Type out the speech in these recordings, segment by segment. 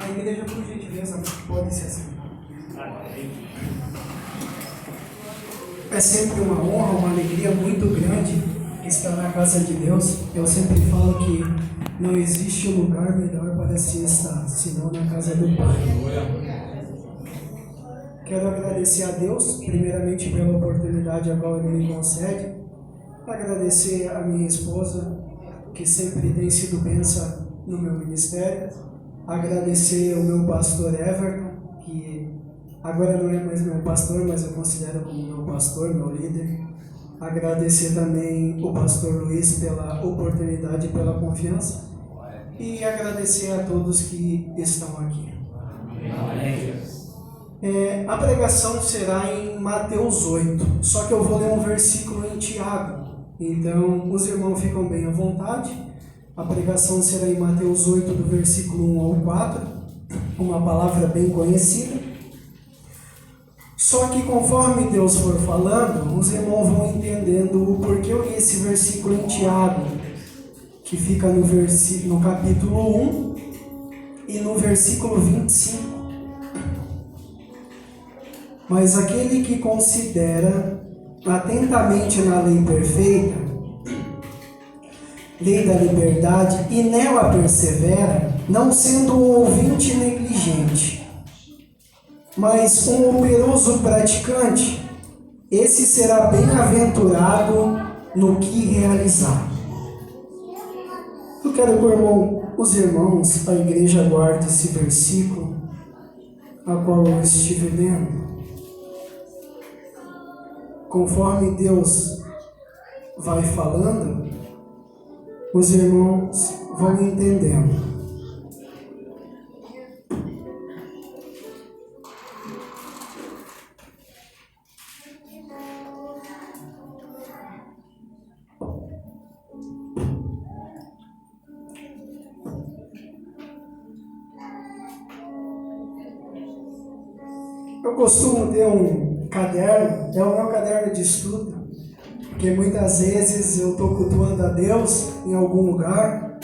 A igreja, por gentileza, pode se assentar. É sempre uma honra, uma alegria muito grande estar na casa de Deus. Eu sempre falo que não existe lugar melhor para se estar, senão na casa do Pai. Quero agradecer a Deus, primeiramente, pela oportunidade agora que Ele me concede. Agradecer a minha esposa, que sempre tem sido bênção no meu ministério. Agradecer ao meu pastor Everton, que agora não é mais meu pastor, mas eu considero como meu pastor, meu líder. Agradecer também o pastor Luiz pela oportunidade e pela confiança. E agradecer a todos que estão aqui. A pregação será em Mateus 8, só que eu vou ler um versículo em Tiago. Então, os irmãos ficam bem à vontade. A pregação será em Mateus 8, do versículo 1 ao 4, uma palavra bem conhecida. Só que conforme Deus for falando, os irmãos vão entendendo o porquê eu li esse versículo em Tiago, que fica no capítulo 1 e no versículo 25. Mas aquele que considera atentamente na lei perfeita, lei da liberdade, e nela persevera, não sendo um ouvinte negligente, mas um operoso praticante, esse será bem-aventurado no que realizar. Eu quero que os irmãos, a igreja guarde esse versículo, a qual eu estive lendo. Conforme Deus vai falando, os irmãos vão entendendo. Eu costumo ter um caderno, é o meu caderno de estudo, porque muitas vezes eu estou cultuando a Deus em algum lugar,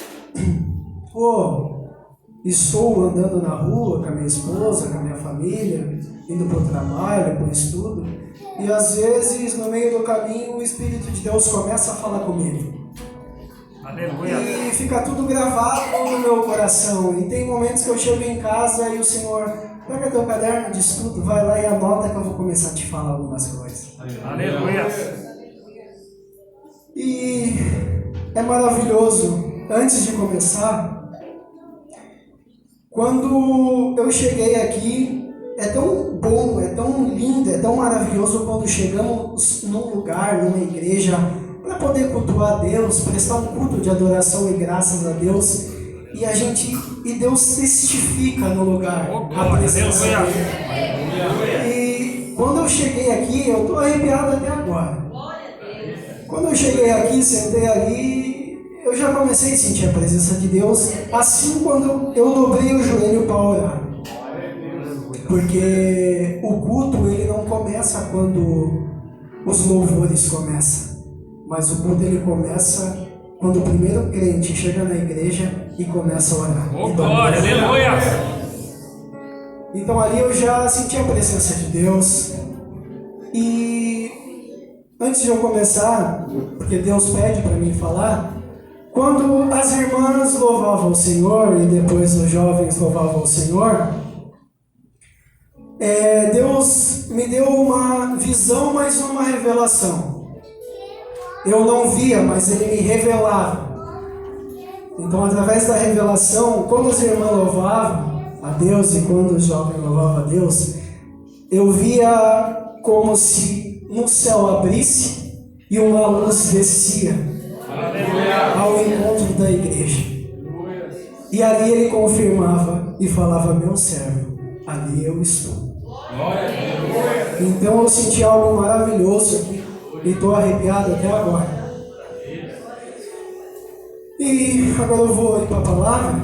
ou estou andando na rua com a minha esposa, com a minha família, indo para o trabalho, para o estudo, e às vezes no meio do caminho o Espírito de Deus começa a falar comigo. Aleluia. E fica tudo gravado no meu coração, e tem momentos que eu chego em casa e o Senhor: pega teu caderno de estudo, vai lá e anota que eu vou começar a te falar algumas coisas. Aleluia. E é maravilhoso, antes de começar, quando eu cheguei aqui, é tão bom, é tão lindo, é tão maravilhoso quando chegamos num lugar, numa igreja, para poder cultuar a Deus, prestar um culto de adoração e graças a Deus, e Deus testifica no lugar a presença dele. E quando eu cheguei aqui, eu estou arrepiado até agora. Quando eu cheguei aqui, sentei ali, eu já comecei a sentir a presença de Deus, assim quando eu dobrei o joelho para orar. Porque o culto, ele não começa quando os louvores começam, mas o culto, ele começa quando o primeiro crente chega na igreja e começa a orar. Glória, aleluia! Então ali eu já senti a presença de Deus. E antes de eu começar, porque Deus pede para mim falar, quando as irmãs louvavam o Senhor e depois os jovens louvavam o Senhor, Deus me deu uma visão, mas uma revelação. Eu não via, mas Ele me revelava. Então, através da revelação, quando as irmãs louvavam a Deus e quando os jovens louvavam a Deus, eu via como se no céu abrisse e uma luz descia ao encontro da igreja. E ali Ele confirmava e falava: meu servo, ali eu estou. Então eu senti algo maravilhoso aqui e estou arrepiado até agora. E agora eu vou ir para a palavra,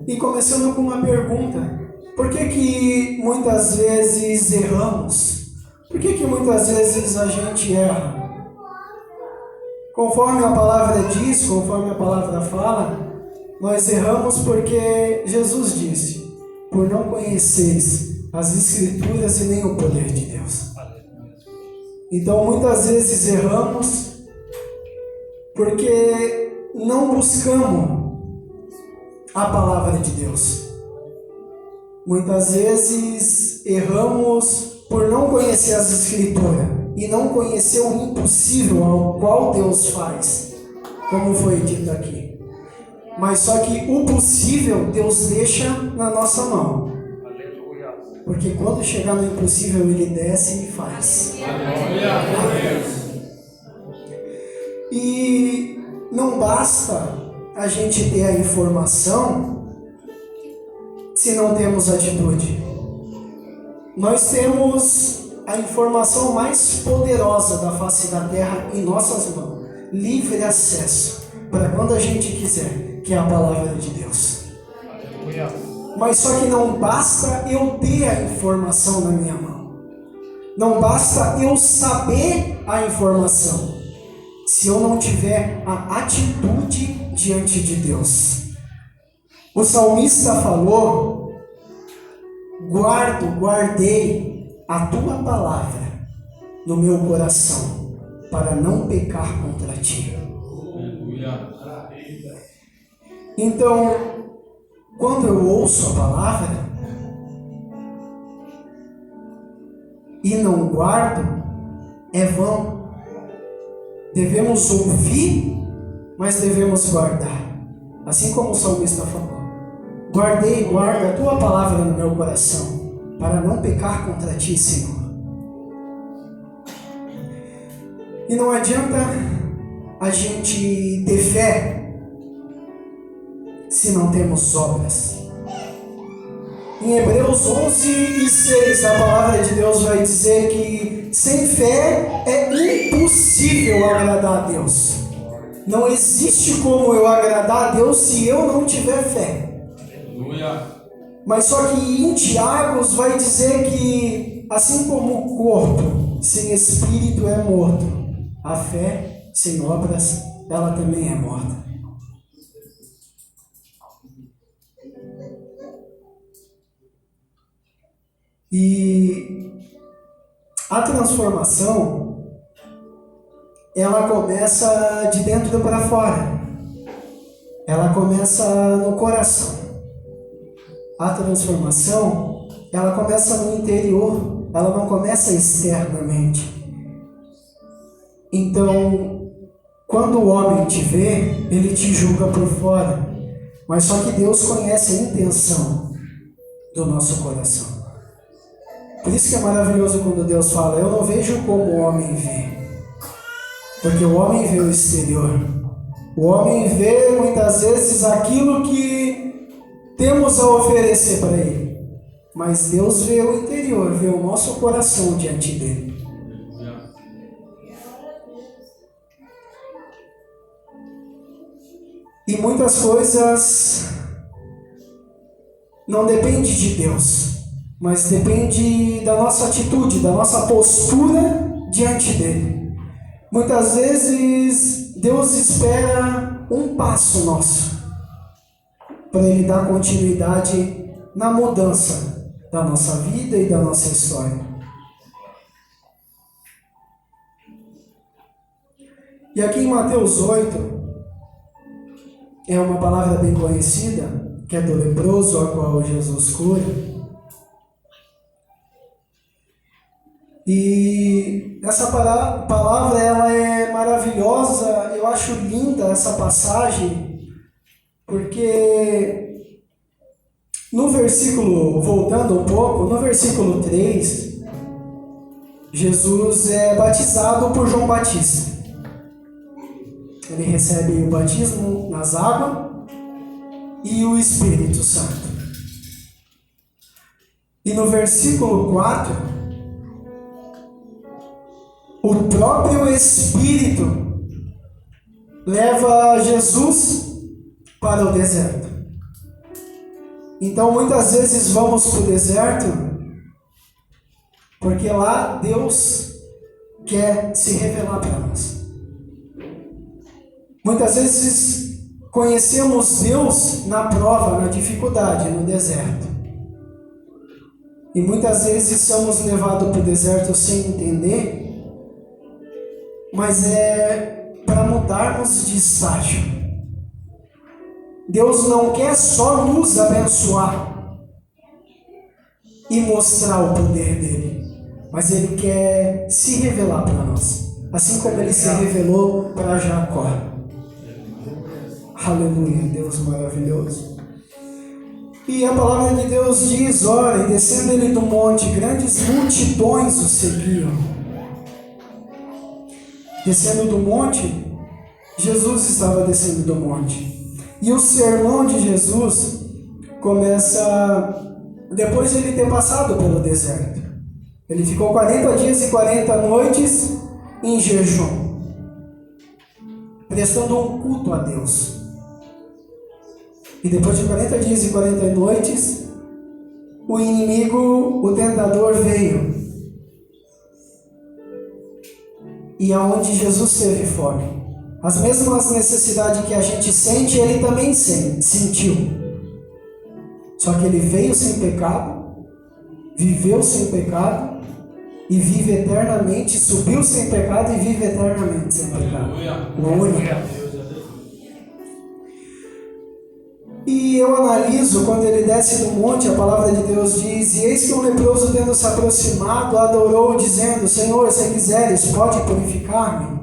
e começando com uma pergunta: por que muitas vezes erramos? Por que muitas vezes a gente erra? Conforme a palavra diz, conforme a palavra fala, Nós erramos porque Jesus disse: por não conheceres as Escrituras e nem o poder de Deus. Então muitas vezes erramos porque não buscamos a palavra de Deus. Muitas vezes erramos por não conhecer as Escrituras e não conhecer o impossível ao qual Deus faz, como foi dito aqui. Mas só que o possível Deus deixa na nossa mão. Porque quando chegar no impossível, Ele desce e faz. E não basta a gente ter a informação se não temos atitude. Nós temos a informação mais poderosa da face da terra em nossas mãos. Livre acesso para quando a gente quiser, que é a palavra de Deus. Mas só que não basta eu ter a informação na minha mão. Não basta eu saber a informação, se eu não tiver a atitude diante de Deus. O salmista falou: guardei a tua palavra no meu coração, para não pecar contra ti. Então, quando eu ouço a palavra e não guardo, é vão. Devemos ouvir, mas devemos guardar. Assim como o salmista falou: guarda a tua palavra no meu coração, para não pecar contra ti, Senhor. E não adianta a gente ter fé se não temos obras. Em Hebreus 11:6, a palavra de Deus vai dizer que sem fé é impossível agradar a Deus. Não existe como eu agradar a Deus se eu não tiver fé. Mas só que em Tiago vai dizer que assim como o corpo sem espírito é morto, a fé sem obras, ela também é morta. E a transformação, ela começa de dentro para fora. Ela começa no coração. A transformação, ela começa no interior, ela não começa externamente. Então, quando o homem te vê, ele te julga por fora. Mas só que Deus conhece a intenção do nosso coração. Por isso que é maravilhoso quando Deus fala: eu não vejo como o homem vê. Porque o homem vê o exterior. O homem vê muitas vezes aquilo que temos a oferecer para ele. Mas Deus vê o interior, vê o nosso coração diante dele. E muitas coisas não dependem de Deus, mas depende da nossa atitude, da nossa postura diante dele. Muitas vezes Deus espera um passo nosso para Ele dar continuidade na mudança da nossa vida e da nossa história. E aqui em Mateus 8, é uma palavra bem conhecida, que é do leproso, a qual Jesus cura. E essa palavra, ela é maravilhosa, eu acho linda essa passagem, porque no versículo, voltando um pouco, no versículo 3, Jesus é batizado por João Batista. Ele recebe o batismo nas águas e o Espírito Santo. E no versículo 4, o próprio Espírito leva Jesus para o deserto. Então muitas vezes vamos para o deserto porque lá Deus quer se revelar para nós. Muitas vezes conhecemos Deus na prova, na dificuldade, no deserto. E muitas vezes somos levados para o deserto sem entender, mas é para mudarmos de estágio. Deus não quer só nos abençoar e mostrar o poder dele, mas ele quer se revelar para nós, assim como ele se revelou para Jacó. Aleluia, Deus maravilhoso. E a palavra de Deus diz: ora, e descendo ele do monte, grandes multidões o seguiam. Descendo do monte, Jesus estava descendo do monte. E o sermão de Jesus começa depois de ele ter passado pelo deserto. Ele ficou 40 dias e 40 noites em jejum, prestando um culto a Deus. E depois de 40 dias e 40 noites, o inimigo, o tentador, veio. E aonde Jesus teve fome, as mesmas necessidades que a gente sente, ele também sentiu. Só que ele veio sem pecado, viveu sem pecado, e vive eternamente, subiu sem pecado e vive eternamente sem pecado. O único. E eu analiso, quando ele desce do monte, a palavra de Deus diz: e eis que um leproso, tendo se aproximado, adorou, dizendo: Senhor, se quiseres, pode purificar-me.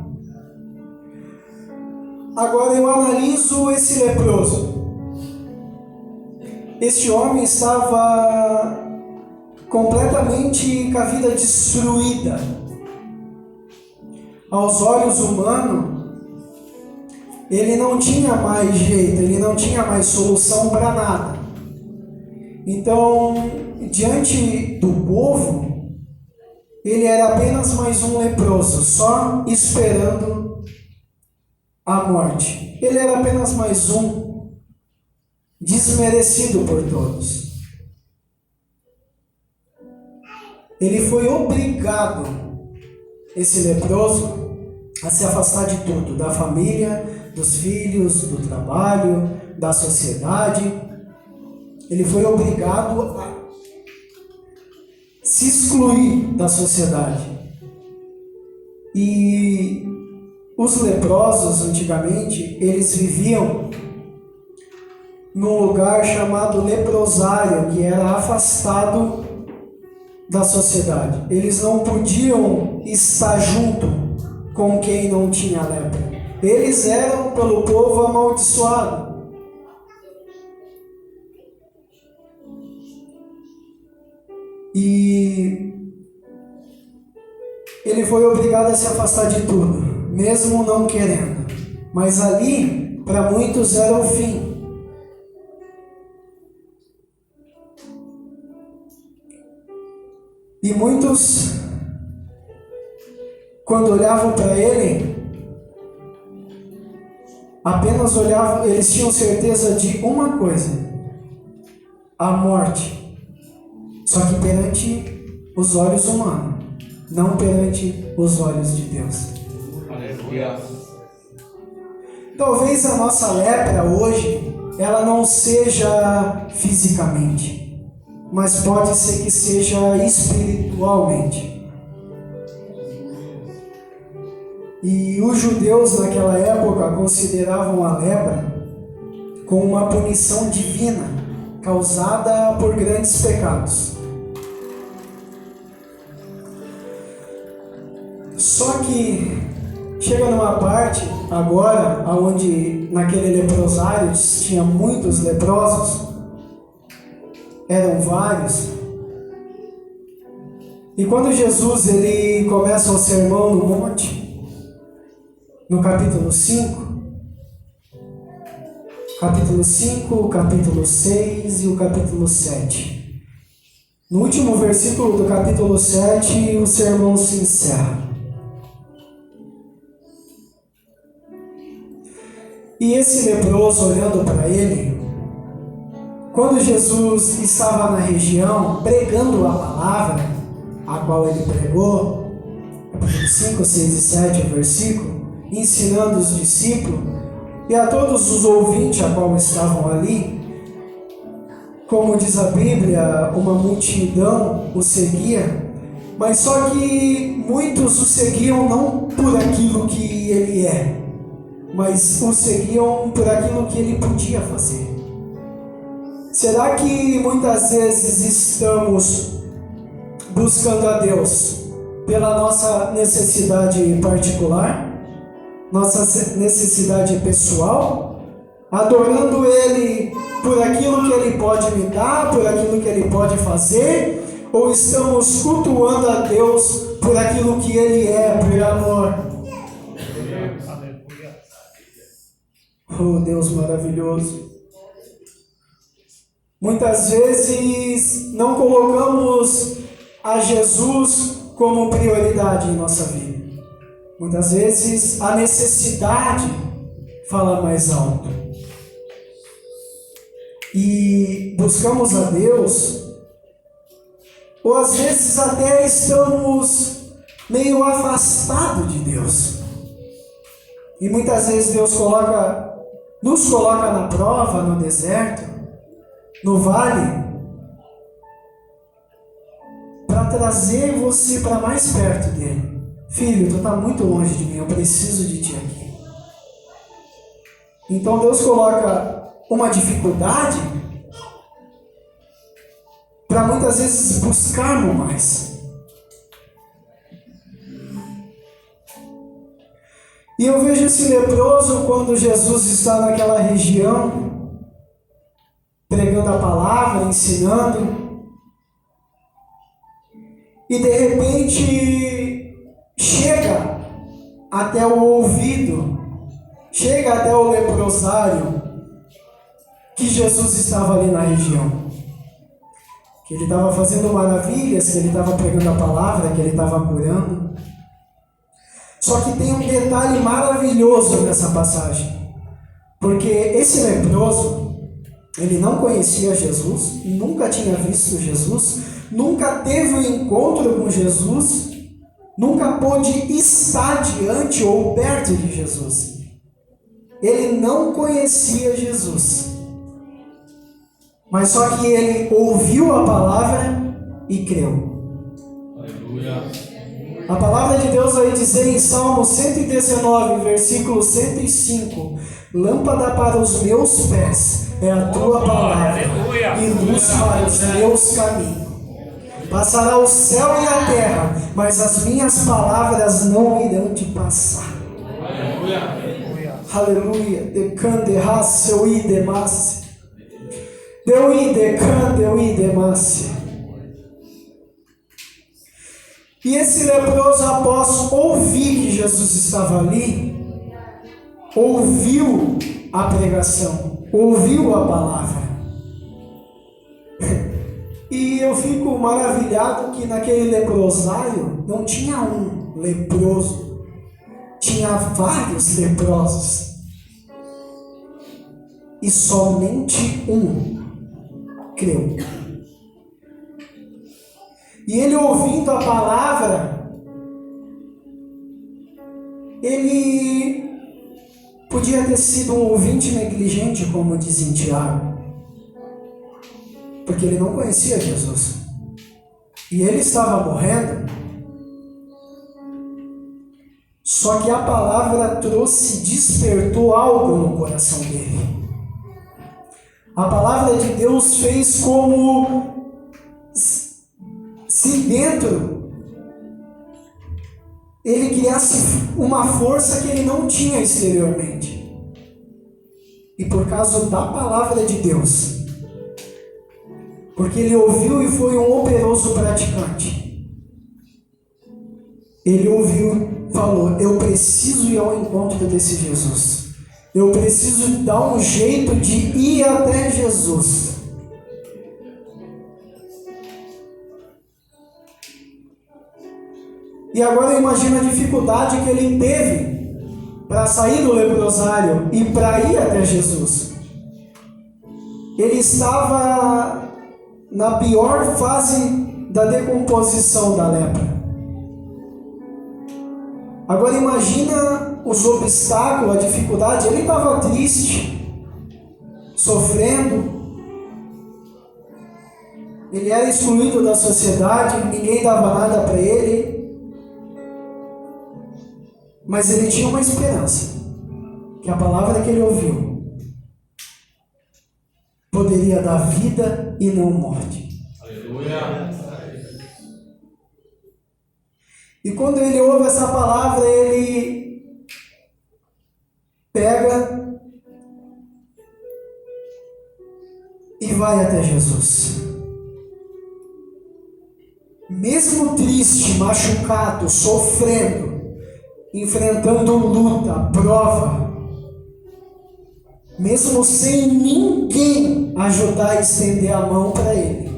Agora eu analiso esse leproso. Este homem estava completamente com a vida destruída. Aos olhos humanos, ele não tinha mais jeito, ele não tinha mais solução para nada. Então, diante do povo, ele era apenas mais um leproso, só esperando a morte. Ele era apenas mais um, desmerecido por todos. Ele foi obrigado, esse leproso, a se afastar de tudo, da família, dos filhos, do trabalho, da sociedade. Ele foi obrigado a se excluir da sociedade. E os leprosos, antigamente, eles viviam num lugar chamado leprosário, que era afastado da sociedade. Eles não podiam estar junto com quem não tinha lepra. Eles eram pelo povo amaldiçoado. E ele foi obrigado a se afastar de tudo, mesmo não querendo. Mas ali, para muitos, era o fim. E muitos, quando olhavam para ele, apenas olhavam, eles tinham certeza de uma coisa: a morte. Só que perante os olhos humanos, não perante os olhos de Deus. Aleluia. Talvez a nossa lepra hoje, ela não seja fisicamente, mas pode ser que seja espiritualmente. E os judeus naquela época consideravam a lepra como uma punição divina causada por grandes pecados. Só que chega numa parte agora, onde naquele leprosário tinha muitos leprosos, eram vários. E quando Jesus ele começa o sermão no monte, no capítulo 5, o capítulo 6 e o capítulo 7. No último versículo do capítulo 7, o sermão se encerra. E esse leproso, olhando para ele, quando Jesus estava na região, pregando a palavra, a qual ele pregou, capítulo 5, 6 e 7, o versículo, ensinando os discípulos, E a todos os ouvintes a qual estavam ali, como diz a Bíblia, uma multidão o seguia, mas só que muitos o seguiam não por aquilo que ele é, mas o seguiam por aquilo que ele podia fazer. Será que muitas vezes estamos buscando a Deus pela nossa necessidade particular, nossa necessidade pessoal, adorando Ele por aquilo que Ele pode me dar, por aquilo que Ele pode fazer, ou estamos cultuando a Deus por aquilo que Ele é, por amor? Oh, Deus maravilhoso! Muitas vezes não colocamos a Jesus como prioridade em nossa vida. Muitas vezes a necessidade fala mais alto. E buscamos a Deus, ou às vezes até estamos meio afastados de Deus. E muitas vezes Deus nos coloca na prova, no deserto, no vale, para trazer você para mais perto dele. Filho, tu está muito longe de mim, eu preciso de ti aqui. Então Deus coloca uma dificuldade para muitas vezes buscarmos mais. E eu vejo esse leproso quando Jesus está naquela região, pregando a palavra, ensinando, e de repente chega até o ouvido, chega até o leprosário, que Jesus estava ali na região, que ele estava fazendo maravilhas, que ele estava pregando a palavra, que ele estava curando. Só que tem um detalhe maravilhoso nessa passagem, porque esse leproso, ele não conhecia Jesus, nunca tinha visto Jesus, nunca teve um encontro com Jesus, nunca pôde estar diante ou perto de Jesus. Ele não conhecia Jesus. Mas só que ele ouviu a palavra e creu. Aleluia. A palavra de Deus vai dizer em Salmo 119, versículo 105: lâmpada para os meus pés é a tua palavra, e luz para os meus caminhos. Passará o céu e a terra, mas as minhas palavras não irão te passar. Aleluia. Aleluia. Decande raço e demasse. Deu e decande e demasse. E esse leproso, após ouvir que Jesus estava ali, ouviu a pregação, ouviu a palavra. E eu fico maravilhado que naquele leprosário não tinha um leproso, tinha vários leprosos. E somente um creu. E ele, ouvindo a palavra, ele podia ter sido um ouvinte negligente, como diz em Tiago, porque ele não conhecia Jesus. E ele estava morrendo. Só que a palavra despertou algo no coração dele. A palavra de Deus fez como se dentro ele criasse uma força que ele não tinha exteriormente. E por causa da palavra de Deus, porque ele ouviu e foi um operoso praticante, ele ouviu, falou: eu preciso ir ao encontro desse Jesus, eu preciso dar um jeito de ir até Jesus. E agora imagina a dificuldade que ele teve para sair do leprosário e para ir até Jesus. Ele estava na pior fase da decomposição da lepra. Agora imagina os obstáculos, a dificuldade, ele estava triste, sofrendo. Ele era excluído da sociedade, ninguém dava nada para ele. Mas ele tinha uma esperança, que a palavra que ele ouviu poderia dar vida e não morte. Aleluia. E quando ele ouve essa palavra, ele pega e vai até Jesus. Mesmo triste, machucado, sofrendo, enfrentando luta, prova, mesmo sem ninguém ajudar a estender a mão para ele,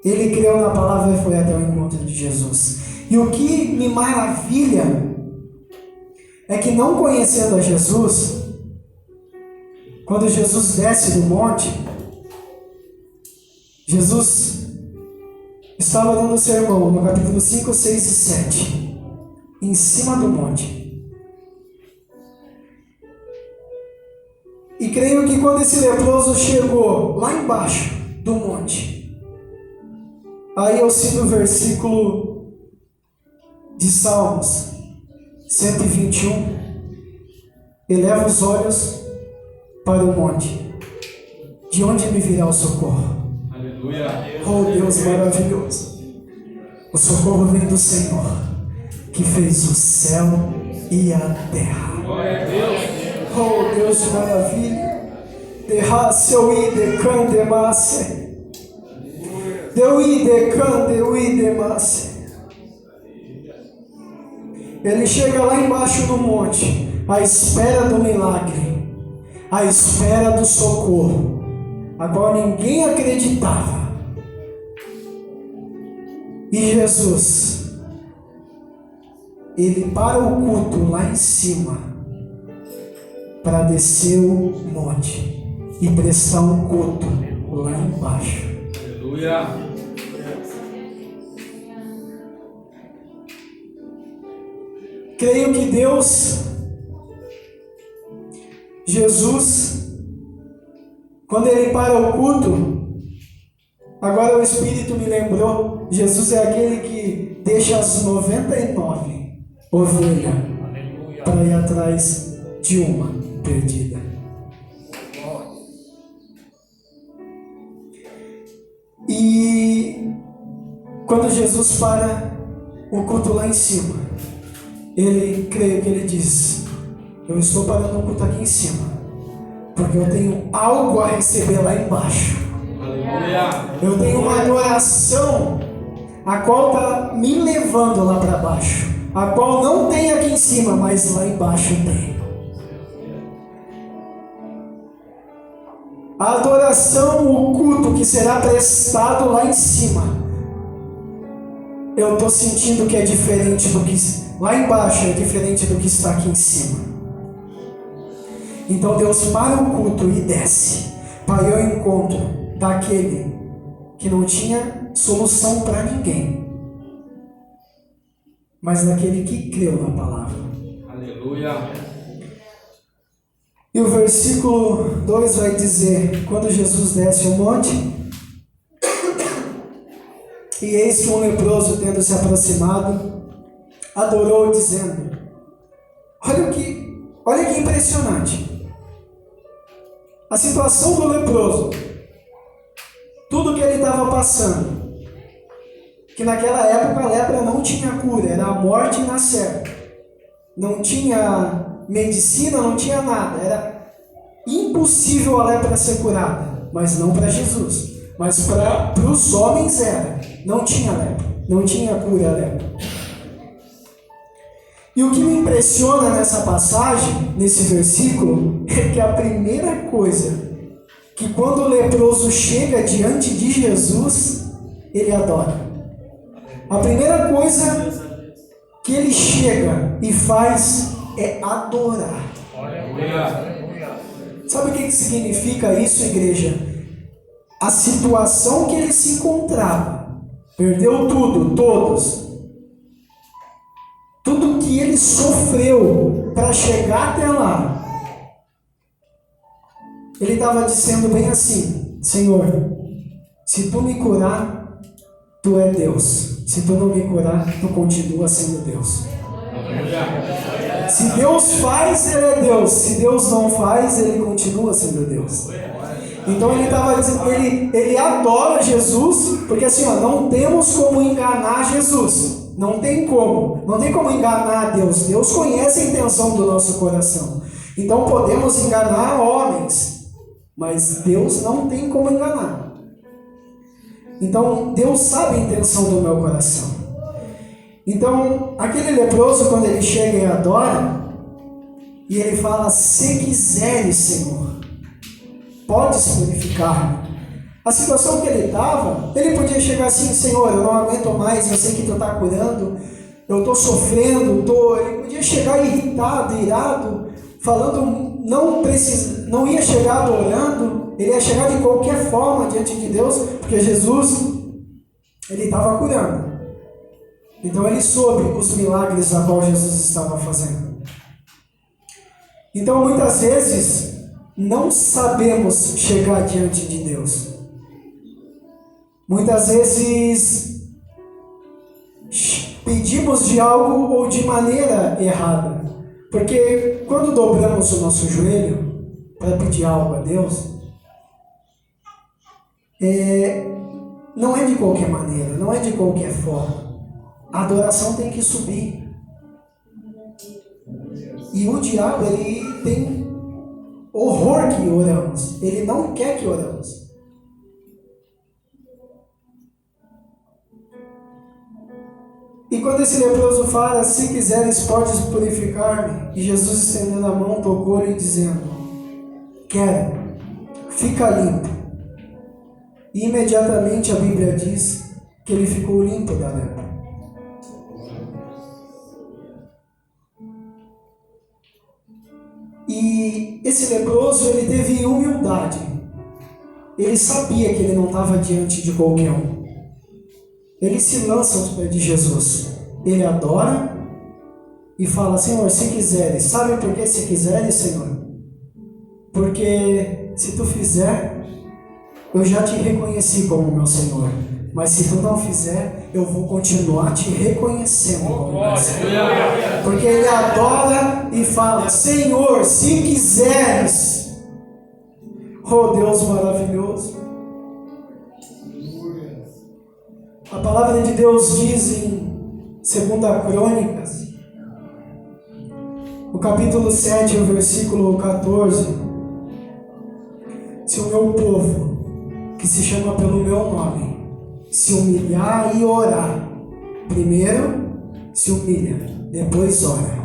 ele creu na palavra e foi até o encontro de Jesus. E o que me maravilha é que, não conhecendo a Jesus, quando Jesus desce do monte, Jesus estava dando um sermão no capítulo 5, 6 e 7, em cima do monte. E creio que quando esse leproso chegou lá embaixo do monte, aí eu cito o versículo de Salmos 121, eleva os olhos para o monte, de onde me virá o socorro? Aleluia. Oh Deus maravilhoso, o socorro vem do Senhor, que fez o céu e a terra. Glória a Deus. Oh Deus de maravilha, derrace o ide candemasse, deu ide cande o ide masse. Ele chega lá embaixo do monte, à espera do milagre, à espera do socorro, a qual ninguém acreditava. E Jesus, ele para o culto lá em cima, para descer o monte e prestar um culto lá embaixo. Aleluia. Creio que Deus, Jesus, quando ele para o culto, agora o Espírito me lembrou, Jesus é aquele que deixa as 99 ovelhas para ir atrás de uma perdida. E quando Jesus para o culto lá em cima, ele, creio que ele diz: eu estou parando o culto aqui em cima, porque eu tenho algo a receber lá embaixo. Aleluia. Eu tenho uma adoração a qual está me levando lá para baixo, a qual não tem aqui em cima, mas lá embaixo tem. A adoração, o culto que será prestado lá em cima, eu estou sentindo que é diferente do que lá embaixo, é diferente do que está aqui em cima. Então Deus para o culto e desce para ir ao encontro daquele que não tinha solução para ninguém, mas daquele que creu na palavra. Aleluia. E o versículo 2 vai dizer: quando Jesus desce o monte, e eis que um leproso, tendo se aproximado, adorou, dizendo: olha que impressionante a situação do leproso, tudo que ele estava passando, que naquela época a lepra não tinha cura, era a morte na certa, não tinha medicina, não tinha nada, era impossível a lepra ser curada, mas não para Jesus, mas para os homens era, não tinha lepra, não tinha cura a lepra. E o que me impressiona nessa passagem, nesse versículo, é que a primeira coisa, que quando o leproso chega diante de Jesus, ele adora. A primeira coisa que ele chega e faz é adorar. Sabe o que significa isso, igreja? A situação que ele se encontrava, perdeu tudo, todos, tudo que ele sofreu para chegar até lá, ele estava dizendo bem assim: Senhor, se tu me curar, tu é Deus. Se tu não me curar, tu continua sendo Deus. Se Deus faz, ele é Deus. Se Deus não faz, ele continua sendo Deus. Então ele estava dizendo, ele adora Jesus, porque assim, ó, não temos como enganar Jesus. Não tem como enganar Deus. Deus conhece a intenção do nosso coração. Então podemos enganar homens, mas Deus não tem como enganar. Então Deus sabe a intenção do meu coração. Então aquele leproso, quando ele chega e adora, e ele fala: se quiseres, Senhor, podes purificar-me. A situação que ele estava, ele podia chegar assim: Senhor, eu não aguento mais, eu sei que tu está curando, eu estou sofrendo, ele podia chegar irritado, irado, falando, não ia chegar adorando, ele ia chegar de qualquer forma diante de Deus, porque Jesus, ele estava curando. Então ele soube os milagres a qual Jesus estava fazendo. Então muitas vezes não sabemos chegar diante de Deus. Muitas vezes pedimos de algo ou de maneira errada. Porque quando dobramos o nosso joelho para pedir algo a Deus, não é de qualquer maneira, não é de qualquer forma. A adoração tem que subir. E o diabo, ele tem horror que oramos. Ele não quer que oramos. E quando esse leproso fala: se quiseres, podes purificar-me, e Jesus, estendendo a mão, tocou-lhe, dizendo: quero, fica limpo. E imediatamente a Bíblia diz que ele ficou limpo da lepra. E esse leproso, ele teve humildade. Ele sabia que ele não estava diante de qualquer um. Ele se lança aos pés de Jesus. Ele adora e fala: Senhor, se quiseres. Sabe por que se quiseres, Senhor? Porque se tu fizer, eu já te reconheci como meu Senhor. Mas se tu não fizer, eu vou continuar te reconhecendo como meu Senhor. Porque ele adora e fala: Senhor, se quiseres. Oh Deus maravilhoso. A palavra de Deus diz em 2 Crônicas, no capítulo 7, o versículo 14: se o meu povo, que se chama pelo meu nome, se humilhar e orar, primeiro se humilha, depois ora,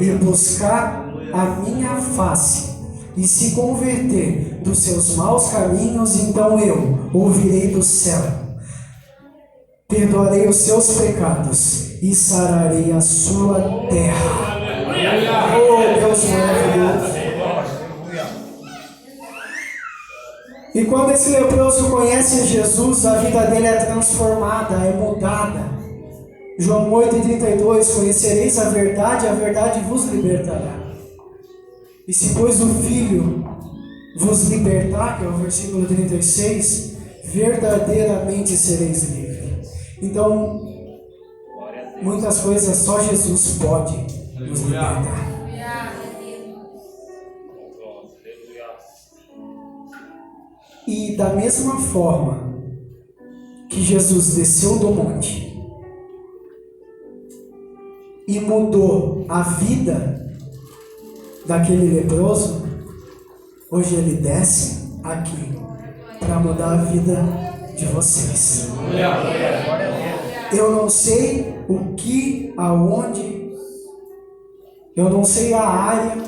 e buscar a minha face, e se converter dos seus maus caminhos, então eu ouvirei do céu, perdoarei os seus pecados e sararei a sua terra. Oh Deus maravilhoso. E quando esse leproso conhece Jesus, a vida dele é transformada, é mudada. João 8,32: conhecereis a verdade vos libertará. E se pois o Filho vos libertar, que é o versículo 36, verdadeiramente sereis livres. Então, muitas coisas só Jesus pode nos libertar. E da mesma forma que Jesus desceu do monte e mudou a vida daquele leproso, hoje ele desce aqui para mudar a vida de vocês. Eu não sei o que, aonde, eu não sei a área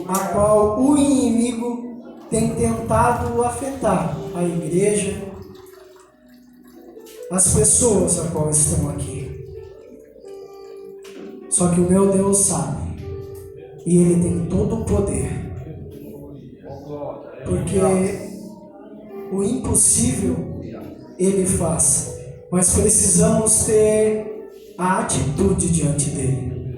a qual o inimigo tem tentado afetar a igreja, as pessoas a qual estão aqui. Só que o meu Deus sabe, e Ele tem todo o poder, porque o impossível Ele faz, mas precisamos ter a atitude diante dele.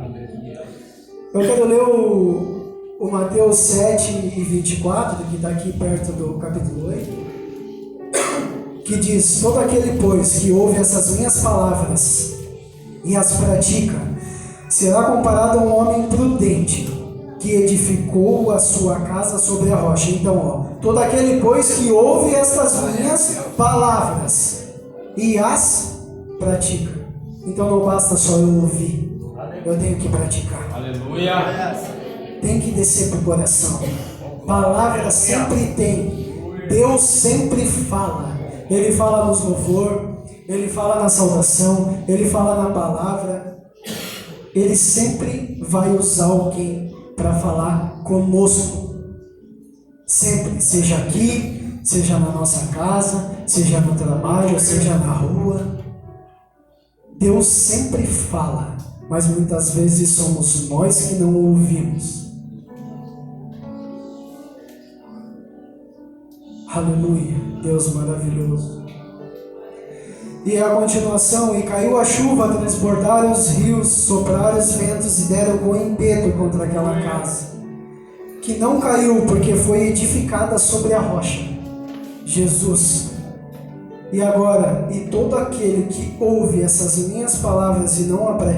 Eu quero ler o Mateus 7 e 24, que está aqui perto do capítulo 8, que diz: todo aquele, pois, que ouve essas minhas palavras e as pratica, será comparado a um homem prudente, que edificou a sua casa sobre a rocha. Então, todo aquele, pois, que ouve estas minhas palavras e as pratica. Então não basta só eu ouvir, eu tenho que praticar. Aleluia. Tem que descer para o coração. Palavra sempre tem. Deus sempre fala. Ele fala nos louvor, Ele fala na saudação, Ele fala na palavra. Ele sempre vai usar alguém para falar conosco. Sempre, seja aqui, seja na nossa casa, seja no trabalho, seja na rua. Deus sempre fala, mas muitas vezes somos nós que não ouvimos. Aleluia, Deus maravilhoso. E a continuação: e caiu a chuva, transbordaram os rios, sopraram os ventos e deram com ímpeto contra aquela casa, que não caiu, porque foi edificada sobre a rocha, Jesus. E agora, e todo aquele que ouve essas minhas palavras e não a pratica,